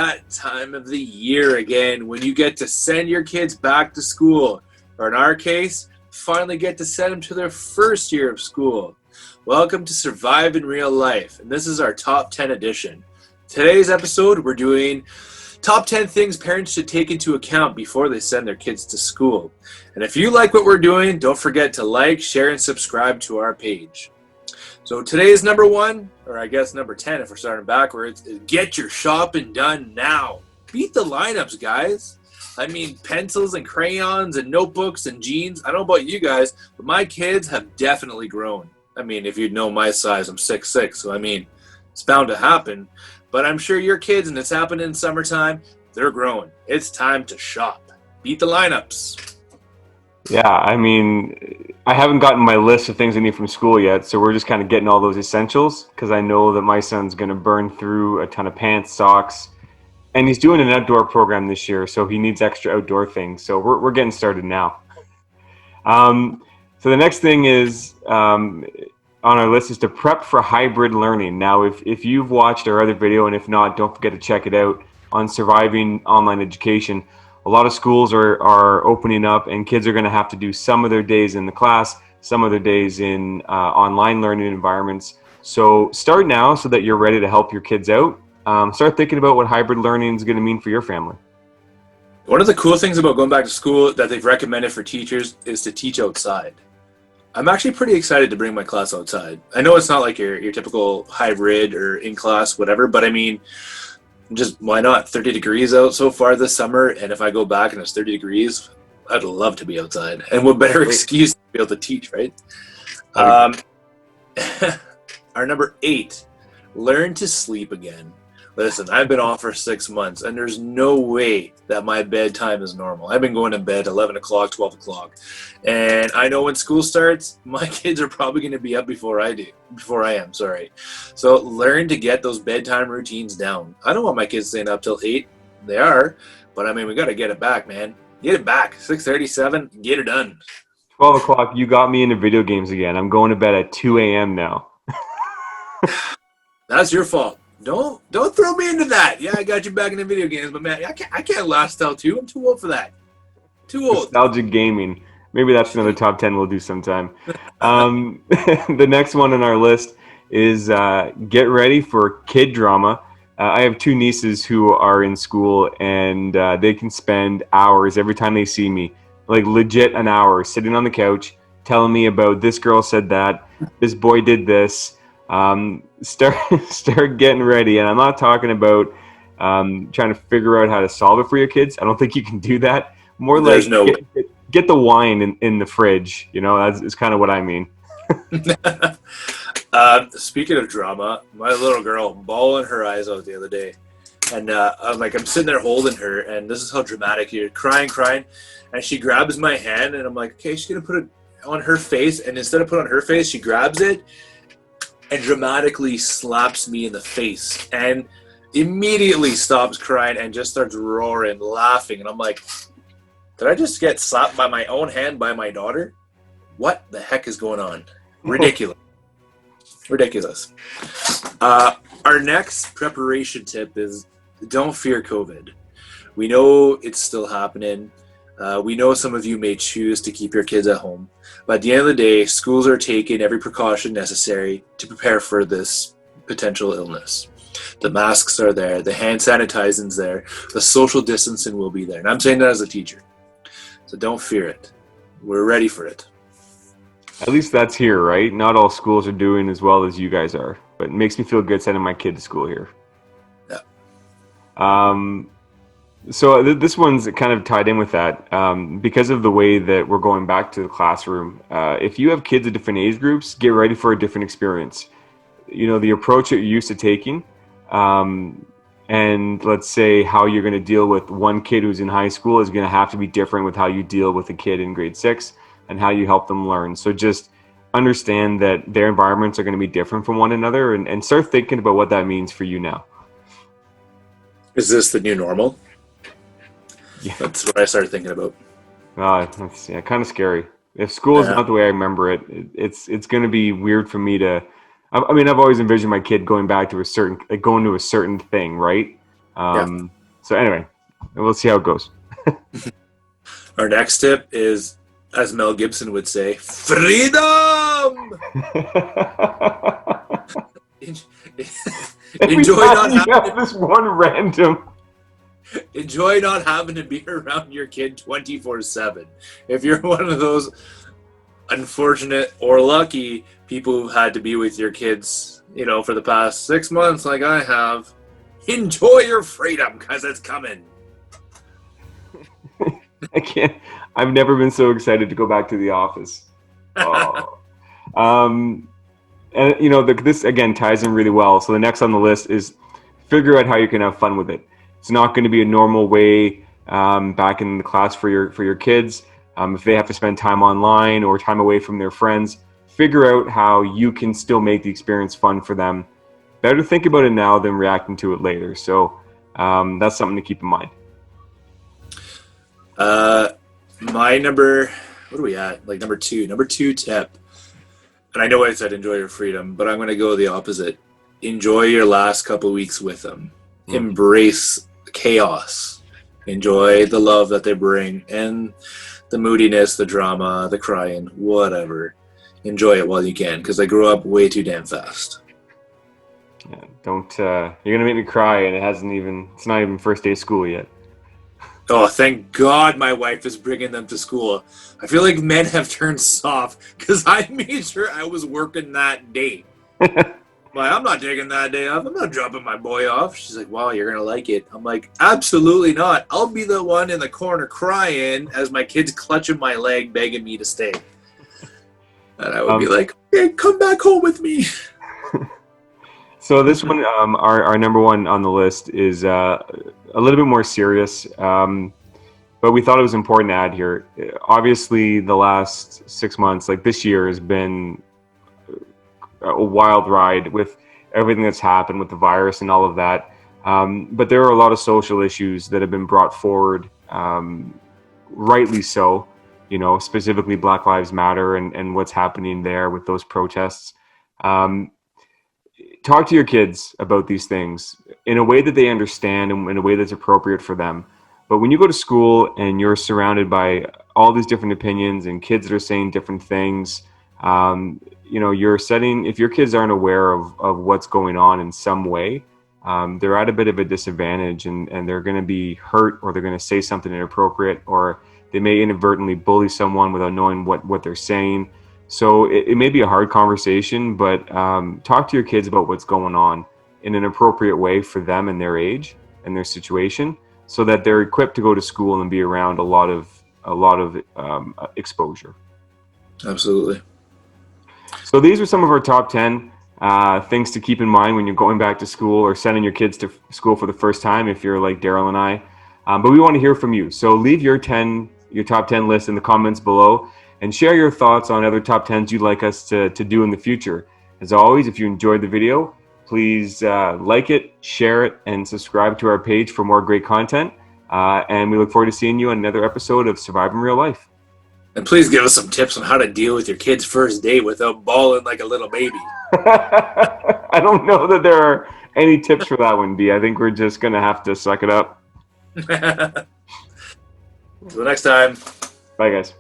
that time of the year again when you get to send your kids back to school, or in our case, finally get to send them to their first year of school. Welcome to Survive in Real Life, and this is our Top 10 edition. Today's episode, we're doing Top 10 things parents should take into account before they send their kids to school. And if you like what we're doing, don't forget to like, share, and subscribe to our page. So today's number 1, or I guess number 10 if we're starting backwards, is get your shopping done now. Beat the lineups, guys. I mean, pencils and crayons and notebooks and jeans. I don't know about you guys, but my kids have definitely grown. I mean, if you know my size, I'm 6'6", so I mean, it's bound to happen. But I'm sure your kids, and it's happened in summertime, they're growing. It's time to shop. Beat the lineups. Yeah, I mean, I haven't gotten my list of things I need from school yet, so we're just kind of getting all those essentials because I know that my son's going to burn through a ton of pants, socks, and he's doing an outdoor program this year, so he needs extra outdoor things. So we're getting started now. So the next thing is on our list is to prep for hybrid learning. Now, if you've watched our other video, and if not, don't forget to check it out on surviving online education. A lot of schools are opening up, and kids are going to have to do some of their days in the class, some of their days in online learning environments. So start now so that you're ready to help your kids out. Start thinking about what hybrid learning is going to mean for your family. One of the cool things about going back to school that they've recommended for teachers is to teach outside. I'm actually pretty excited to bring my class outside. I know it's not like your typical hybrid or in-class, whatever, but I mean, just why not? 30 degrees out so far this summer, and if I go back and it's 30 degrees, I'd love to be outside. And what better excuse to be able to teach, right? Our number 8, learn to sleep again. Listen, I've been off for 6 months, and there's no way that my bedtime is normal. I've been going to bed 11 o'clock, 12 o'clock. And I know when school starts, my kids are probably going to be up before I am. So learn to get those bedtime routines down. I don't want my kids staying up till 8. They are. But, I mean, we got to get it back, man. Get it back. 6:37, get it done. 12 o'clock, you got me into video games again. I'm going to bed at 2 a.m. now. That's your fault. Don't throw me into that. Yeah, I got you back in the video games, but man, I can't last till 2. I'm too old for that. Too old. Nostalgic gaming. Maybe that's another top 10 we'll do sometime. The next one on our list is get ready for kid drama. I have 2 nieces who are in school, and they can spend hours every time they see me, like legit an hour, sitting on the couch, telling me about this girl said that, this boy did this. Start getting ready, and I'm not talking about trying to figure out how to solve it for your kids. I don't think you can do that. More There's like get the wine in the fridge. You know, that's kind of what I mean. Speaking of drama, my little girl bawling her eyes out the other day, and I'm sitting there holding her, and this is how dramatic you're crying, and she grabs my hand, and I'm like, okay, she's gonna put it on her face, and instead of put it on her face, she grabs it and dramatically slaps me in the face and immediately stops crying and just starts roaring, laughing. And I'm like, did I just get slapped by my own hand by my daughter? What the heck is going on? Ridiculous. Ridiculous. Our next preparation tip is don't fear COVID. We know it's still happening. We know some of you may choose to keep your kids at home. But at the end of the day, schools are taking every precaution necessary to prepare for this potential illness. The masks are there. The hand sanitizing's there. The social distancing will be there. And I'm saying that as a teacher. So don't fear it. We're ready for it. At least that's here, right? Not all schools are doing as well as you guys are. But it makes me feel good sending my kid to school here. Yeah. So this one's kind of tied in with that because of the way that we're going back to the classroom. If you have kids of different age groups, get ready for a different experience. You know, the approach that you're used to taking and let's say how you're going to deal with one kid who's in high school is going to have to be different with how you deal with a kid in grade 6 and how you help them learn. So just understand that their environments are going to be different from one another and start thinking about what that means for you now. Is this the new normal? Yeah. That's what I started thinking about. That's kind of scary. If school is not the way I remember it, it's going to be weird for me to. I mean, I've always envisioned my kid going back to going to a certain thing, right? Yeah. So anyway, we'll see how it goes. Our next tip is, as Mel Gibson would say, freedom. Every Enjoy time not you have having this one random. enjoy not having to be around your kid 24/7. If you're one of those unfortunate or lucky people who've had to be with your kids, for the past 6 months, like I have, enjoy your freedom because it's coming. I can't. I've never been so excited to go back to the office. Oh. And this again ties in really well. So the next on the list is figure out how you can have fun with it. It's not going to be a normal way back in the class for your kids. If they have to spend time online or time away from their friends, figure out how you can still make the experience fun for them. Better to think about it now than reacting to it later. So that's something to keep in mind. My number, what are we at? Like number two tip. And I know I said enjoy your freedom, but I'm going to go the opposite. Enjoy your last couple weeks with them. Embrace chaos. Enjoy the love that they bring and the moodiness, the drama, the crying, whatever. Enjoy it while you can, because they grow up way too damn fast. Yeah, don't. You're gonna make me cry, and it's not even first day of school yet. Oh, thank God my wife is bringing them to school. I feel like men have turned soft because I made sure I was working that day. I'm not taking that day off. I'm not dropping my boy off. She's like, wow, you're going to like it. I'm like, absolutely not. I'll be the one in the corner crying as my kid's clutching my leg, begging me to stay. And I would be like, okay, come back home with me. So this one, our number one on the list is a little bit more serious, but we thought it was important to add here. Obviously, the last 6 months, like this year, has been a wild ride with everything that's happened with the virus and all of that. But there are a lot of social issues that have been brought forward, rightly so, specifically Black Lives Matter and what's happening there with those protests. Talk to your kids about these things in a way that they understand and in a way that's appropriate for them. But when you go to school and you're surrounded by all these different opinions and kids that are saying different things, if your kids aren't aware of what's going on in some way, they're at a bit of a disadvantage and they're going to be hurt, or they're going to say something inappropriate, or they may inadvertently bully someone without knowing what they're saying. So it may be a hard conversation, but talk to your kids about what's going on in an appropriate way for them and their age and their situation, so that they're equipped to go to school and be around a lot of exposure. Absolutely. So these are some of our top 10 things to keep in mind when you're going back to school or sending your kids to school for the first time, if you're like Daryl and I. But we want to hear from you. So leave your top 10 list in the comments below and share your thoughts on other top 10s you'd like us to do in the future. As always, if you enjoyed the video, please like it, share it, and subscribe to our page for more great content. And we look forward to seeing you on another episode of Survive in Real Life. And please give us some tips on how to deal with your kid's first day without bawling like a little baby. I don't know that there are any tips for that one, D. I think we're just going to have to suck it up. Until next time. Bye, guys.